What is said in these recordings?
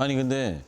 아니 근데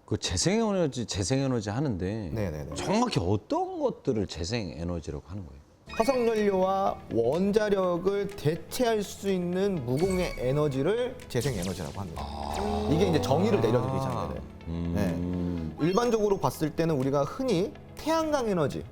그 재생에너지 하는데 네네네. 정확히 어떤 것들을 재생에너지라고 하는 거예요? 화석연료와 원자력을 대체할 수 있는 무공해 에너지를 재생에너지라고 합니다. 이게 이제 정의를 내려드리잖아요. 네. 일반적으로 봤을 때는 우리가 흔히 태양광 에너지,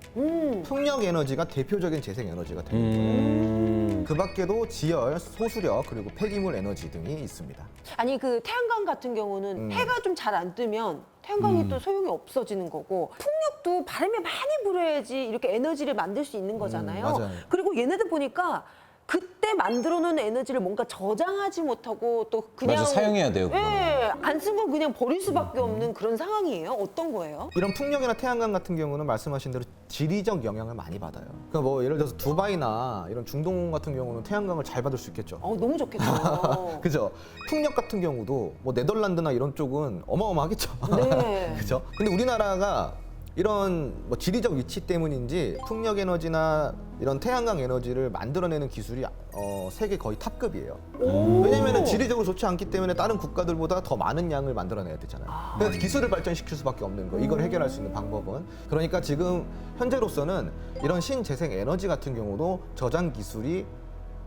풍력 에너지가 대표적인 재생 에너지가 되는 거예요. 그 밖에도 지열, 소수력, 그리고 폐기물 에너지 등이 있습니다. 아니 그 태양광 같은 경우는 해가 좀 잘 안 뜨면 태양광이 또 소용이 없어지는 거고 풍력도 바람이 많이 불어야지 이렇게 에너지를 만들 수 있는 거잖아요. 맞아요. 그리고 얘네들 보니까 그때 만들어 놓은 에너지를 뭔가 저장하지 못하고 또 그냥 맞아, 사용해야 돼요, 그거는. 예, 안 쓰고 그냥 버릴 수밖에 없는 그런 상황이에요. 어떤 거예요? 이런 풍력이나 태양광 같은 경우는 말씀하신 대로 지리적 영향을 많이 받아요. 그러니까 뭐 예를 들어서 두바이나 이런 중동 같은 경우는 태양광을 잘 받을 수 있겠죠. 너무 좋겠죠. 그죠? 풍력 같은 경우도 뭐 네덜란드나 이런 쪽은 어마어마하겠죠. 네. 그죠? 근데 우리나라가 이런 뭐 지리적 위치 때문인지 풍력 에너지나 이런 태양광 에너지를 만들어내는 기술이 세계 거의 탑급이에요. 왜냐면은 지리적으로 좋지 않기 때문에 다른 국가들보다 더 많은 양을 만들어내야 되잖아요. 그래서 기술을 발전시킬 수밖에 없는 거예요. 이걸 해결할 수 있는 방법은. 그러니까 지금 현재로서는 이런 신재생 에너지 같은 경우도 저장 기술이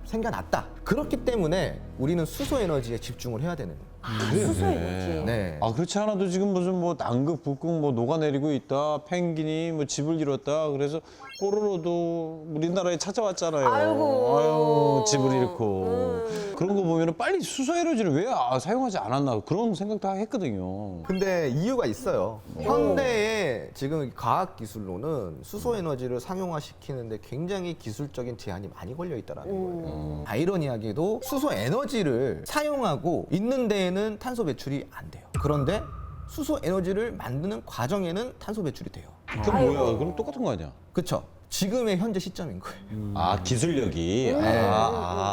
생겨났다. 그렇기 때문에 우리는 수소 에너지에 집중을 해야 되는 거예요. 수소 에너지. 네. 아 그렇지 않아도 지금 무슨 뭐 남극 북극 뭐 녹아내리고 있다, 펭귄이 뭐 집을 잃었다, 그래서 뽀로로도 우리나라에 찾아왔잖아요. 아이고. 아유, 집을 잃고 그런 거 보면은 빨리 수소 에너지를 왜 사용하지 않았나 그런 생각도 했거든요. 근데 이유가 있어요. 현대의 지금 과학 기술로는 수소 에너지를 상용화시키는데 굉장히 기술적인 제한이 많이 걸려 있다라는 거예요. 아이러니하게도 수소 에너지를 사용하고 있는 데에는 탄소 배출이 안 돼요. 그런데 수소 에너지를 만드는 과정에는 탄소 배출이 돼요. 그럼 뭐야? 그럼 똑같은 거 아니야? 그렇죠? 지금의 현재 시점인 거예요. 아 기술력이.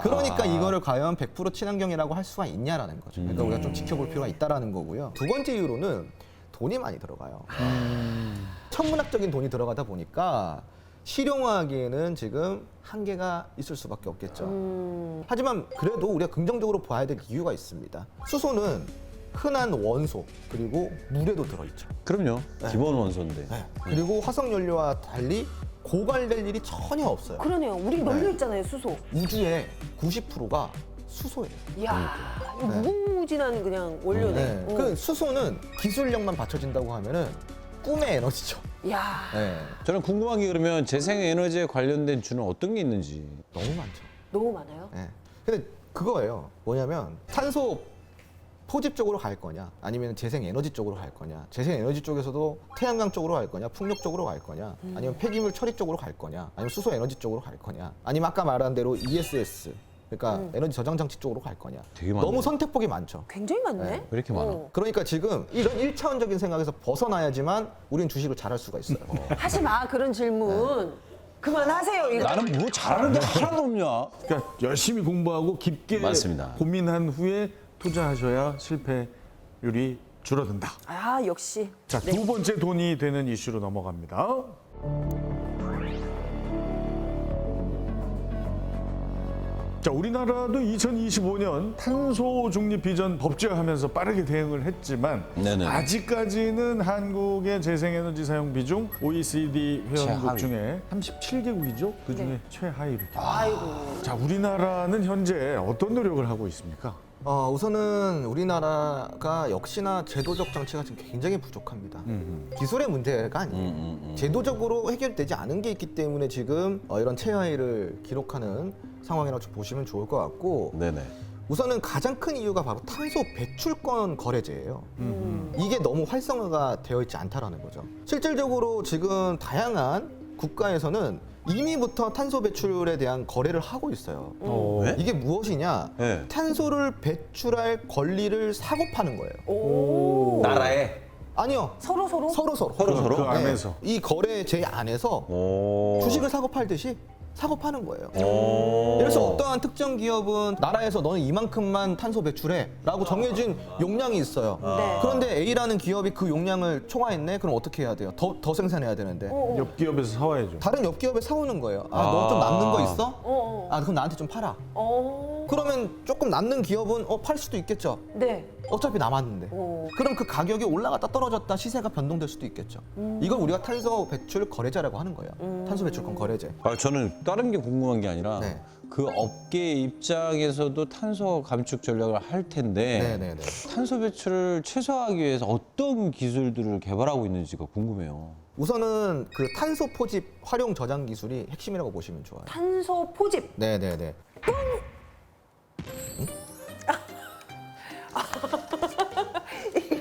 그러니까 이거를 과연 100% 친환경이라고 할 수가 있냐라는 거죠. 그러니까 우리가 좀 지켜볼 필요가 있다라는 거고요. 두 번째 이유로는 돈이 많이 들어가요. 천문학적인 돈이 들어가다 보니까 실용화하기에는 지금 한계가 있을 수밖에 없겠죠. 하지만 그래도 우리가 긍정적으로 봐야 될 이유가 있습니다. 수소는 흔한 원소 그리고 물에도 들어있죠. 그럼요. 기본 원소인데. 그리고 화석연료와 달리 고갈될 일이 전혀 없어요. 그러네요. 우리 널려 있잖아요, 수소. 우주의 90%가 수소예요. 이야, 이거 무궁무진한 그냥 원료네. 그 수소는 기술력만 받쳐진다고 하면은 꿈의 에너지죠. 이야. 네. 저는 궁금한 게 그러면 재생에너지에 관련된 주는 어떤 게 있는지. 너무 많죠. 너무 많아요? 네. 근데 그거예요. 뭐냐면 탄소 포집 쪽으로 갈 거냐, 아니면 재생 에너지 쪽으로 갈 거냐, 재생 에너지 쪽에서도 태양광 쪽으로 갈 거냐, 풍력 쪽으로 갈 거냐, 아니면 폐기물 처리 쪽으로 갈 거냐, 아니면 수소 에너지 쪽으로 갈 거냐, 아니면 아까 말한 대로 ESS, 그러니까 에너지 저장 장치 쪽으로 갈 거냐. 되게 많네. 너무 선택폭이 많죠. 굉장히 많네. 네. 왜 이렇게 많아? 그러니까 지금 이런 1차원적인 생각에서 벗어나야지만 우리는 주식을 잘할 수가 있어요. 하지 마, 그런 질문. 그만하세요, 이거. 나는 뭐 잘하는 게 하나도 없냐? 그러니까 열심히 공부하고 깊게 맞습니다. 고민한 후에 투자하셔야 실패율이 줄어든다. 아, 역시. 자, 두 번째 돈이 되는 이슈로 넘어갑니다. 자, 우리나라도 2025년 탄소 중립 비전 법제화하면서 빠르게 대응을 했지만 네네. 아직까지는 한국의 재생에너지 사용 비중 OECD 회원국 최하위. 중에 37개국이죠. 그 중에 네. 최하위로. 아이고. 자, 우리나라는 현재 어떤 노력을 하고 있습니까? 우선은 우리나라가 역시나 제도적 장치가 지금 굉장히 부족합니다. 기술의 문제가 아니에요. 제도적으로 해결되지 않은 게 있기 때문에 지금 이런 최하위를 기록하는 상황이라고 좀 보시면 좋을 것 같고, 네네. 우선은 가장 큰 이유가 바로 탄소 배출권 거래제예요. 이게 너무 활성화가 되어 있지 않다라는 거죠. 실질적으로 지금 다양한 국가에서는 이미부터 탄소 배출에 대한 거래를 하고 있어요. 네? 이게 무엇이냐? 네. 탄소를 배출할 권리를 사고 파는 거예요. 오. 나라에. 아니요. 서로. 서로. 그 안에서. 이 거래제 안에서 오. 주식을 사고 팔듯이 사고 파는 거예요. 오. 그래서 어떠한 특정 기업은 나라에서 너는 이만큼만 탄소 배출해 라고 정해진 용량이 있어요. 네. 그런데 A라는 기업이 그 용량을 초과했네? 그럼 어떻게 해야 돼요? 더 생산해야 되는데. 옆 기업에서 사와야죠. 다른 옆 기업에 사오는 거예요. 아, 너 좀 남는 거 있어? 어. 아, 그럼 나한테 좀 팔아. 어. 그러면 조금 남는 기업은 팔 수도 있겠죠. 네. 어차피 남았는데. 오. 그럼 그 가격이 올라갔다 떨어졌다 시세가 변동될 수도 있겠죠. 이걸 우리가 탄소 배출 거래자라고 하는 거예요. 탄소 배출권 거래제. 저는 다른 게 궁금한 게 아니라 네. 그 업계 입장에서도 탄소 감축 전략을 할 텐데 네네네. 탄소 배출을 최소화하기 위해서 어떤 기술들을 개발하고 있는지가 궁금해요. 우선은 그 탄소 포집 활용 저장 기술이 핵심이라고 보시면 좋아요. 탄소 포집. 네네네.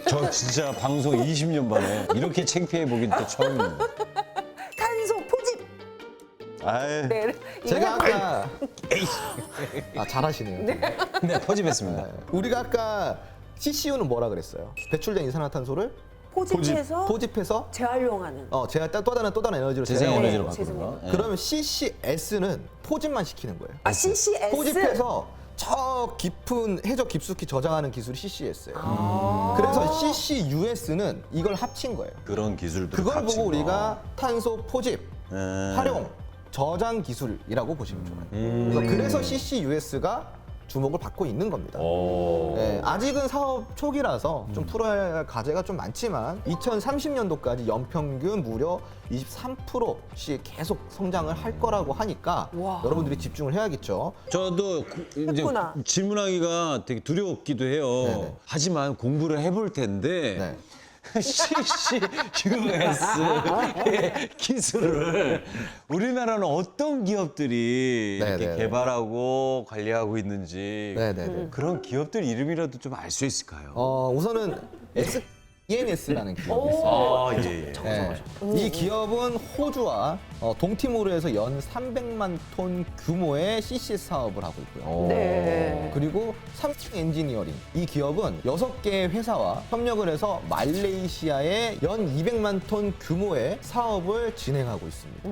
저 진짜 방송 20년 만에 이렇게 창피해 보긴 또 처음입니다. 탄소 포집. 아유, 네. 제가 이거 아까 잘하시네요. 네, 포집했습니다. 우리가 아까 CCU는 뭐라 그랬어요? 배출된 이산화탄소를 포집해서 포집해서 재활용하는. 또 다른 에너지로 재생 재활용하는 에너지로 네, 바꾸는 거. 네. 그러면 CCS는 포집만 시키는 거예요. 아, CCS. 포집해서 저 깊은 해적 깊숙이 저장하는 기술이 CCS예요. 아. 그래서 CCUS는 이걸 합친 거예요. 그런 기술들 그걸 보고 우리가 탄소 포집, 네. 활용, 저장 기술이라고 보시면 좋아요. 그래서 CCUS가 주목을 받고 있는 겁니다. 네, 아직은 사업 초기라서 좀 풀어야 할 과제가 좀 많지만 2030년도까지 연평균 무려 23%씩 계속 성장을 할 거라고 하니까 와. 여러분들이 집중을 해야겠죠. 저도 이제 했구나. 질문하기가 되게 두렵기도 해요. 네네. 하지만 공부를 해볼 텐데 네. CCUS의 기술을 우리나라는 어떤 기업들이 이렇게 네네네. 개발하고 관리하고 있는지 네네네. 그런 기업들 이름이라도 좀 알 수 있을까요? 우선은 ENS라는 기업이 있어요. 아, 예, 예. 네. 이 기업은 호주와 동티모르에서 연 300만 톤 규모의 CCS 사업을 하고 있고요. 네. 그리고 삼성 엔지니어링 이 기업은 6개의 회사와 협력을 해서 말레이시아에 연 200만 톤 규모의 사업을 진행하고 있습니다.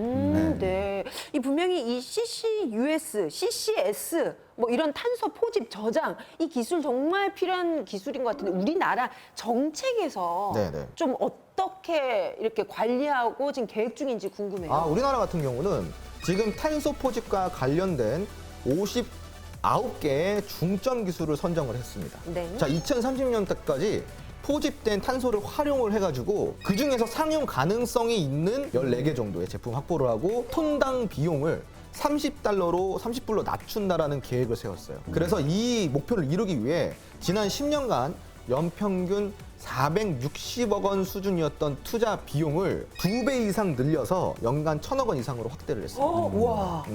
네. 이 분명히 이 CCUS, CCS 뭐 이런 탄소 포집 저장 이 기술 정말 필요한 기술인 것 같은데 우리나라 정책에서 네네. 좀 어떻게 이렇게 관리하고 지금 계획 중인지 궁금해요. 우리나라 같은 경우는 지금 탄소 포집과 관련된 59개의 중점 기술을 선정을 했습니다. 네. 자, 2030년대까지 포집된 탄소를 활용을 해가지고 그 중에서 상용 가능성이 있는 14개 정도의 제품 확보를 하고 톤당 비용을 30불로 낮춘다라는 계획을 세웠어요. 그래서 이 목표를 이루기 위해 지난 10년간 연평균 460억 원 수준이었던 투자 비용을 2배 이상 늘려서 연간 1,000억 원 이상으로 확대를 했어요. 와.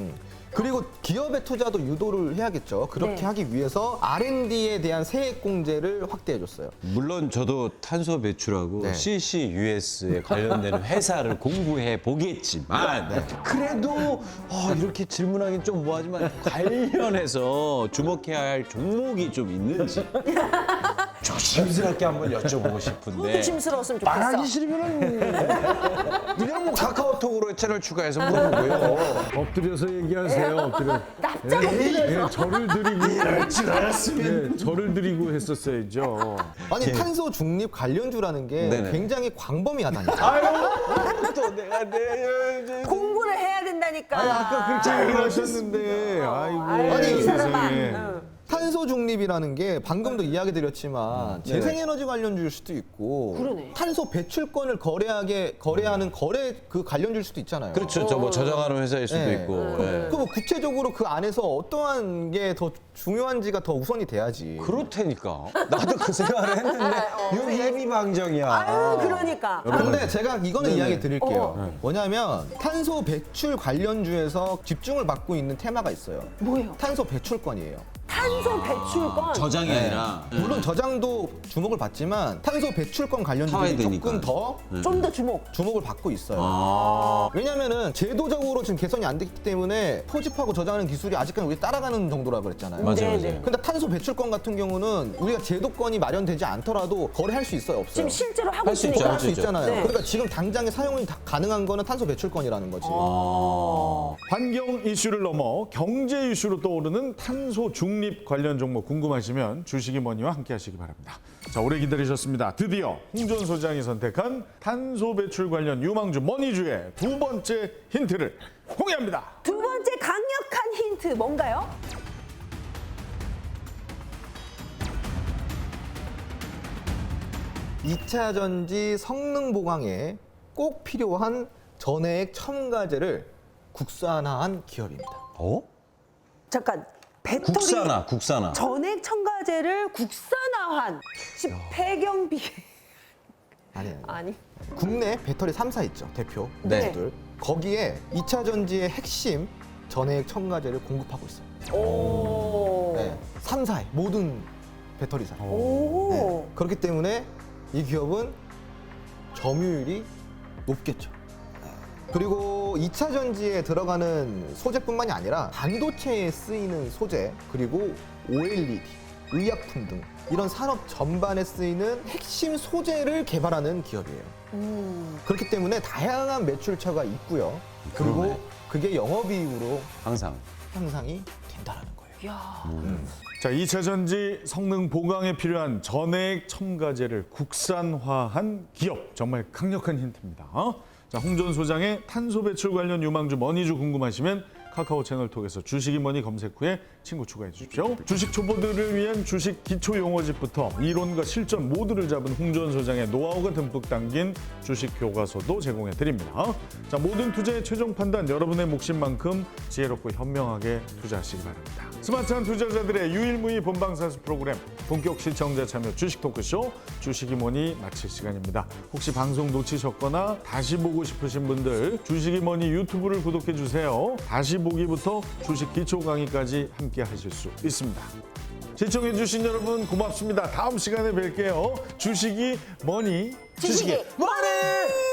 그리고 기업의 투자도 유도를 해야겠죠. 그렇게 네. 하기 위해서 R&D에 대한 세액 공제를 확대해줬어요. 물론 저도 탄소 배출하고 네. CCUS에 관련되는 회사를 공부해 보겠지만 그래도 이렇게 질문하기는 좀 뭐하지만 관련해서 주목해야 할 종목이 좀 있는지 조심스럽게 한번 여쭤보고 싶은데 조심스러웠으면 좋겠어. 말하기 싫으면 그냥 뭐 카카오톡으로 채널 추가해서 물어보고요. 엎드려서 얘기하세요. 엎드려. 납작 예, 저를 드리고 이럴 줄 알았으면. 예, 저를 드리고 했었어야죠. 아니 탄소 중립 관련주라는 게 네네. 굉장히 광범위하다니까. 아유 또 내가 내 공부를 해야 된다니까. 아까 그렇게 얘기하셨는데 아이고 아유, 이 사람아. 세상에. 응. 탄소 중립이라는 게 방금도 이야기 드렸지만 재생에너지 관련주일 수도 있고 그러네. 탄소 배출권을 거래하는 거래 그 관련주일 수도 있잖아요. 그렇죠. 저 뭐 저장하는 회사일 수도 네. 있고. 예. 그 뭐 구체적으로 그 안에서 어떠한 게 더 중요한지가 더 우선이 돼야지. 그렇다니까. 나도 그 생각을 했는데 이거 예비방정이야. 아유, 그러니까. 근데 제가 이거는 이야기 드릴게요. 어. 뭐냐면 탄소 배출 관련주에서 집중을 받고 있는 테마가 있어요. 뭐예요? 탄소 배출권이에요. 탄소 배출권. 저장이 아니라 물론 저장도 주목을 받지만 탄소 배출권 사와야 관련주들이 되니까. 조금 더 좀 더 주목. 주목을 받고 있어요. 왜냐면은 제도적으로 지금 개선이 안 됐기 때문에 포집하고 저장하는 기술이 아직까지 우리 따라가는 정도라고 그랬잖아요. 맞아요, 네네. 맞아요. 근데 탄소 배출권 같은 경우는 우리가 제도권이 마련되지 않더라도 거래할 수 있어요, 없어요? 지금 실제로 하고 할수 있죠, 있으니까. 할 수 있잖아요. 네. 그러니까 지금 당장에 사용이 가능한 거는 탄소 배출권이라는 거지. 환경 이슈를 넘어 경제 이슈로 떠오르는 탄소 중립 관련 종목 궁금하시면 주식이 머니와 함께 하시기 바랍니다. 자, 오래 기다리셨습니다. 드디어 홍준 소장이 선택한 탄소 배출 관련 유망주 머니주의 두 번째 힌트를 공개합니다. 두 번째 강력한 힌트 뭔가요? 2차 전지 성능 보강에 꼭 필요한 전해액 첨가제를 국산화한 기업입니다. 어? 잠깐 배터리 국산화. 전액 첨가제를 국산화한 지금 폐경비 아니에요. 아니 국내 배터리 3사 있죠, 대표 네. 회사들. 거기에 2차 전지의 핵심 전해액 첨가제를 공급하고 있어요. 오. 네, 3사에 모든 배터리사. 오. 네, 그렇기 때문에 이 기업은 점유율이 높겠죠. 그리고 2차 전지에 들어가는 소재뿐만이 아니라 반도체에 쓰이는 소재, 그리고 OLED, 의약품 등 이런 산업 전반에 쓰이는 핵심 소재를 개발하는 기업이에요. 그렇기 때문에 다양한 매출처가 있고요. 그리고 그러네. 그게 영업이익으로 항상. 향상이 된다는 거예요. 야. 자, 2차 전지 성능 보강에 필요한 전해액 첨가제를 국산화한 기업. 정말 강력한 힌트입니다. 자, 홍전 소장의 탄소 배출 관련 유망주 머니주 궁금하시면 카카오 채널 통해서 주식이 머니 검색 후에 친구 추가해 주십시오. 주식 초보들을 위한 주식 기초 용어집부터 이론과 실전 모두를 잡은 홍전 소장의 노하우가 듬뿍 담긴 주식 교과서도 제공해 드립니다. 자, 모든 투자의 최종 판단 여러분의 몫인 만큼 지혜롭고 현명하게 투자하시기 바랍니다. 스마트한 투자자들의 유일무이 본방사수 프로그램 본격 시청자 참여 주식 토크쇼 주식이 뭐니 마칠 시간입니다. 혹시 방송 놓치셨거나 다시 보고 싶으신 분들 주식이 뭐니 유튜브를 구독해 주세요. 다시 보기부터 주식 기초 강의까지 함께 하실 수 있습니다. 시청해 주신 여러분 고맙습니다. 다음 시간에 뵐게요. 주식이 뭐니? 주식이 뭐니?